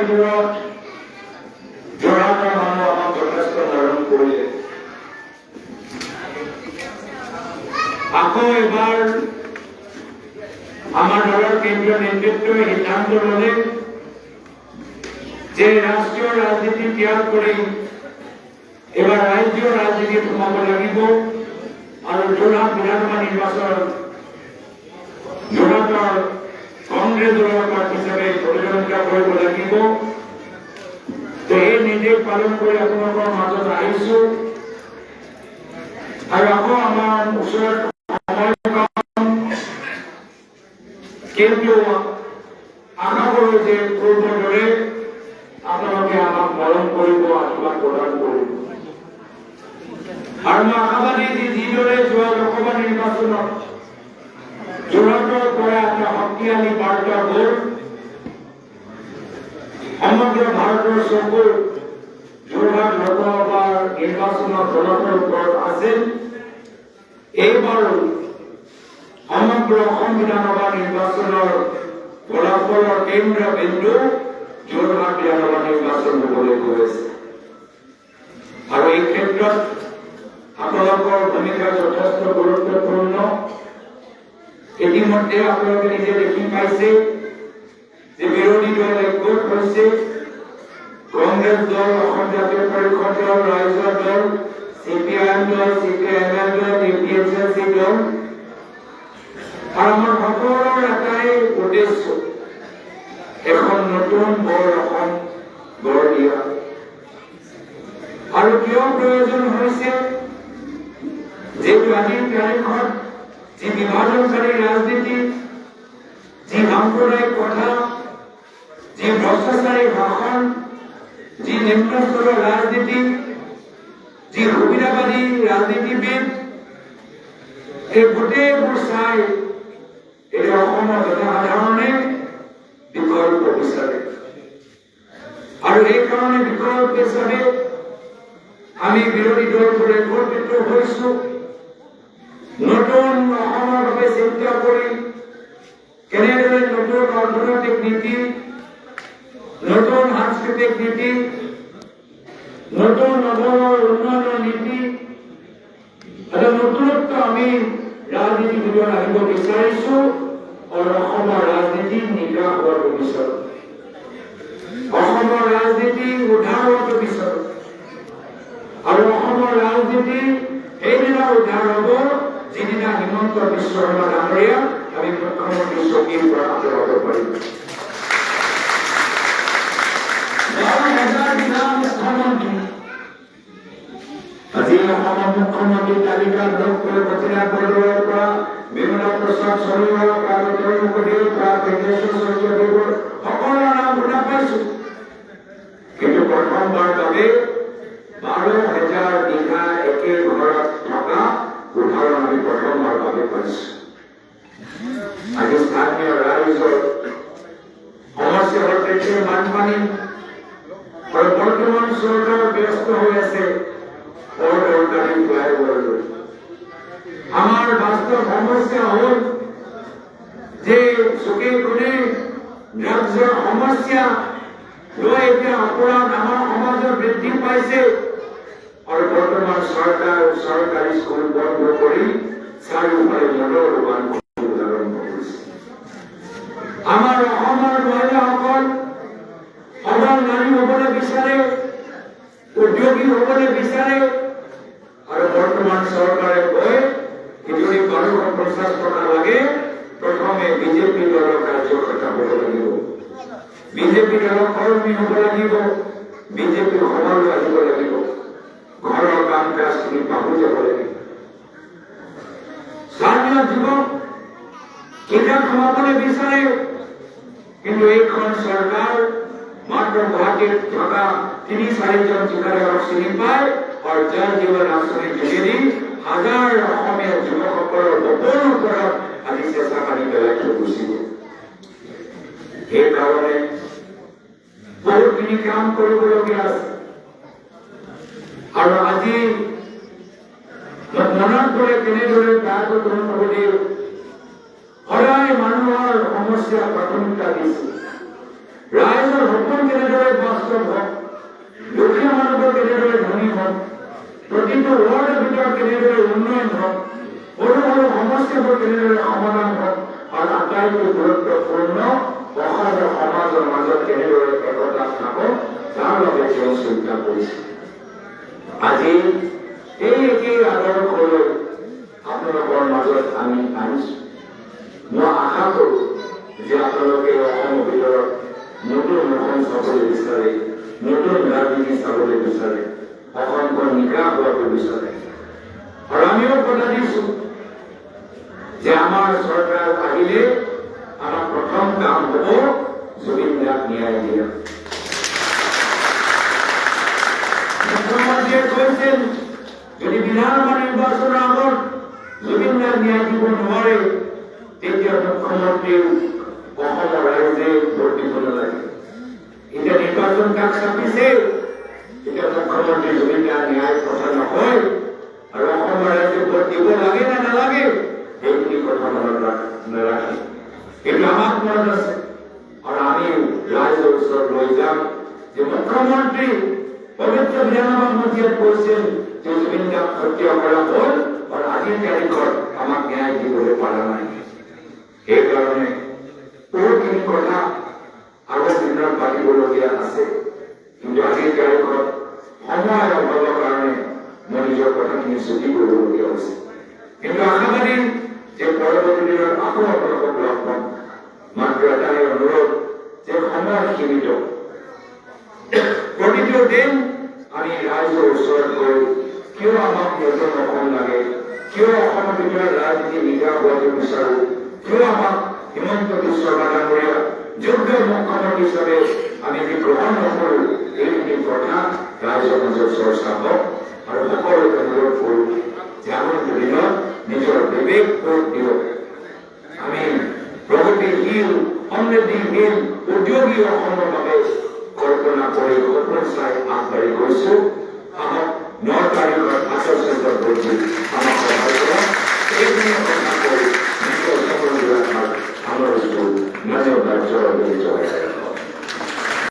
ভিতৰত যোৰহাটৰ মানুহ আমাক যথেষ্ট মৰম কৰিলে। আকৌ এবাৰ আমাৰ দলৰ কেন্দ্ৰীয় নেতৃত্বই সিদ্ধান্ত ল'লে যে ৰাষ্ট্ৰীয় ৰাজনীতি ত্যাগ কৰি এবাৰ ৰাজ্যীয় ৰাজনীতিত সোমাব লাগিব আৰু যোৰহাট বিধানসভা নিৰ্বাচন যোৰহাটৰ কংগ্ৰেছ দলৰ প্ৰাৰ্থী হিচাপে প্ৰতিদ্বন্দ্বিতা কৰিব লাগিব। এই নিৰ্দেশ পালন কৰি আপোনালোকৰ মাজত আহিছো আৰু আকৌ আমাৰ ওচৰত কিন্তু আশা কৰোঁ যে পূৰ্বৰ দৰে আপোনালোকে আমাক মৰম কৰিব, আশীৰ্বাদ প্ৰদান কৰিব। আৰু মই আশাবাদী যে যিদৰে যোৱা লোকসভা নিৰ্বাচনত যোৰহাটৰ পৰা এটা শক্তিশালী বাৰ্তা গ'ল, সমগ্ৰ ভাৰতৰ চকু যোৰহাট লোকসভাৰ নিৰ্বাচনৰ ফলাফলৰ ওপৰত আছিল। এইবাৰো সমগ্ৰ অসম বিধানসভা নিৰ্বাচনৰ ফলাফলৰ কেন্দ্ৰবিন্দু যোৰহাট বিধানসভা নিৰ্বাচন হ'বলৈ গৈ আছে আৰু এই ক্ষেত্ৰত আপোনালোকৰ ভূমিকা যথেষ্ট গুৰুত্বপূৰ্ণ। ইতিমধ্যে আপোনালোকে নিজে দেখি পাইছে যে বিৰোধী দল একগোট হৈছে। কংগ্ৰেছ দল, অসম জাতীয় পৰিষদ দল, ৰাইজৰ দল, CPIM দল, CPIML দল, APSLC দল আৰু আমাৰ সকলোৰ এটাই উদ্দেশ্য এখন নতুন বৰ অসম গঢ় দিয়া। আৰু কিয় প্ৰয়োজন হৈছে, যিহেতু আজিৰ তাৰিখত যি বিভাজনকাৰী ৰাজনীতি, যি সাম্প্ৰদায়িক কথা, যি ভ্ৰষ্টাচাৰী ভাষণ, যি নিম্ন স্তৰৰ ৰাজনীতি, যি সুবিধাবাদী ৰাজনীতিবিদ, এই গোটেইবোৰ চাই এই অসমৰ জনসাধাৰণে বিকল্প বিচাৰে আৰু সেইকাৰণে বিকল্প হিচাপে আমি বিৰোধী দলবোৰ একত্ৰিত হৈছো। নতুন অসমৰ বাবে চিন্তা কৰি কেনেদৰে নতুন অৰ্থনৈতিক নীতি, নতুন সাংস্কৃতিক নীতি, নতুন নগৰৰ উন্নয়নৰ নীতি, এটা নতুনত্ব আমি ৰাজনীতিৰ ভিতৰত আনিব বিচাৰিছো আৰু অসমৰ ৰাজনীতি নিকা হোৱাটো বিচাৰো, অসমৰ ৰাজনীতি উদ্ধাৰ হোৱাটো বিচাৰো আৰু অসমৰ ৰাজনীতি সেইদিনা উদ্ধাৰ হ'ব যিদিনা হিমন্ত বিশ্ব শৰ্মা ডাঙৰীয়া আমি মুখ্যমন্ত্ৰী চকীৰ পৰা আঁতৰাব পাৰিম। 10,000 বিঘা মুখ্যমন্ত্ৰী আজি অসমৰ মুখ্যমন্ত্ৰী তালিকাত ডক্টৰ পৃথ্বীৰাজ বৰদলৈৰ পৰা বিমলা প্ৰসাদ চলিহাৰ পৰা তৰুণ মুখাৰ্জীৰ পৰা ভেংকটেশ্বৰ শইকীয়াদেৱৰ সকলোৰে নাম শুনা পাইছো, কিন্তু প্ৰথমবাৰ বাবে 12,000 বিঘা একে ঘৰত থকা উদাহৰণ আমি প্ৰথমবাৰ বাবে পাইছো। আজি স্থানীয় ৰাইজৰ সমস্যা হৈছে বানপানী আৰু বৰ্তমান চৰকাৰ ব্যস্ত হৈ আছে অদৰকাৰী ফ্লাইঅভাৰ লৈ। আমাৰ বাস্তৱ সমস্যা হ'ল যে চুকে কোণে ড্ৰাগছৰ সমস্যা লৈ এতিয়া অপৰাধ আমাৰ সমাজত বৃদ্ধি পাইছে আৰু বৰ্তমান চৰকাৰ চৰকাৰী স্কুল বন্ধ কৰি চাৰিওফালে মদৰ দোকান আৰম্ভ কৰিছে। আমাৰ অসমৰ মহিলাসকল সবল নাৰী হ'বলৈ বিচাৰে, উদ্যোগী হ'বলৈ বিচাৰে আৰু বৰ্তমান চৰকাৰে কয় যদি 1250 টকা লাগে প্ৰথমে বিজেপি দলৰ কাৰ্যকৰ্তা হ'ব লাগিব, বিজেপি দলৰ কৰ্মী হ'ব লাগিব, বিজেপিৰ সভালৈ আহিব লাগিব, ঘৰৰ কাম কাজখিনি পাহৰি যাব লাগিব। স্থানীয় যুৱক কিতাপ সমাপনে বিচাৰে, কিন্তু এইখন চৰকাৰ মাত্ৰ গুৱাহাটীত থকা 3-4জন ঠিকাদাৰক চিনি পায় আৰু জল জীৱন আঁচনিৰ যোগেদি হাজাৰ অসমীয়া যুৱকসকলৰ সপোনৰ ওপৰত আজি চেষ্টা পানী পেলাই থৈ গুচি গ'ল। সেইকাৰণে বহুতখিনি কাম কৰিবলগীয়া আছে আৰু আজি মনত পৰে কেনেদৰে তৰুণ মুখাৰ্জীয়ে সদায় মানুহৰ সমস্যা প্ৰাথমিকতা দিছিল, ৰাইজৰ সপোন কেনেদৰে কিন্তু ৱাৰ্ডৰ ভিতৰত কেনেদৰে উন্নয়ন হওক, সৰু সৰু সমস্যাবোৰ কেনেদৰে সমাধান হওক, আৰু আটাইতকৈ গুৰুত্বপূৰ্ণ অসমৰ সমাজৰ মাজত কেনেদৰে একতা থাকক তাৰ বাবে তেওঁ চিন্তা কৰিছে। আজি এই একেই আদৰ্শলৈ আপোনালোকৰ মাজত আমি আনিছো। মই আশা কৰোঁ যে আপোনালোকে অসমৰ ভিতৰত নতুন অসম চাবলৈ বিচাৰে, নতুন ৰাজনীতি চাবলৈ বিচাৰে, অসমখন নিকা হোৱাটো বিচাৰে। আৰু আমিও কথা দিছো যে আমাৰ চৰকাৰ আহিলে আমাৰ প্ৰথম কাম হ'ব জুবিন দাক ন্যায় দিয়া। মুখ্যমন্ত্ৰীয়ে কৈছিল যদি বিধানসভা নিৰ্বাচনৰ আগত জুবিন দাক ন্যায় দিব নোৱাৰে তেতিয়া মুখ্যমন্ত্ৰীৰ অসমৰ ৰাইজে ভোট দিব নালাগে। এতিয়া নিৰ্বাচন কাষ চাপিছে, এতিয়া মুখ্যমন্ত্ৰী জুবিন দাৰ ন্যায় কথা নহয় আৰু অসমৰ ৰাইজে ভোট দিব লাগে নে নালাগে সেইখিনি কথা মনত নাৰাখে। কিন্তু আমাক মনত আছে আৰু আমি ৰাইজৰ ওচৰত লৈ যাম যে মুখ্যমন্ত্ৰী পবিত্ৰ বিধানসভা মঞ্চত কৈছিল যে জুবিন দাক হত্যা কৰা হ'ল আৰু আজিৰ তাৰিখত আমাক ন্যায় দিবলৈ পৰা নাই। সেইকাৰণে বহুখিনি কথা আগৰ দিনত পাতিবলগীয়া আছে, কিন্তু আজিৰ তাৰিখত সময়ৰ অভাৱৰ কাৰণে মই নিজৰ কথাখিনি ছুটি কৰিবলগীয়া হৈছে। কিন্তু আশাবাদী যে পৰৱৰ্তী দিনত আকৌ আপোনালোকক লগ পাম। মাত্ৰ এটাই অনুৰোধ যে সময় সীমিত, প্ৰতিটো দিন আমি ৰাইজৰ ওচৰত গৈ কিয় আমাক নতুন অসম লাগে, কিয় অসমৰ ভিতৰত ৰাজনীতি নিকা হোৱাটো বিচাৰো, কিয় আমাক হিমন্ত বিশ্ব ডাঙৰীয়া যোগ্য মুখ্যমন্ত্ৰী হিচাপে আমি যি গ্ৰহণ নকৰো, এইখিনি কথা ৰাইজৰ মাজত চৰ্চা হওক। আৰু সকলোকে অনুৰোধ কৰো যে আগন্তুক দিনত নিজৰ বিবেক ভোট দিয়ক। আমি প্ৰগতিশীল, সমৃদ্ধিশীল, উদ্যোগী অসমৰ বাবে কল্পনা কৰি সপোন চাই আগবাঢ়ি গৈছো। আহক 9 তাৰিখত 8 ভোট দি আমাক সহায় কৰক।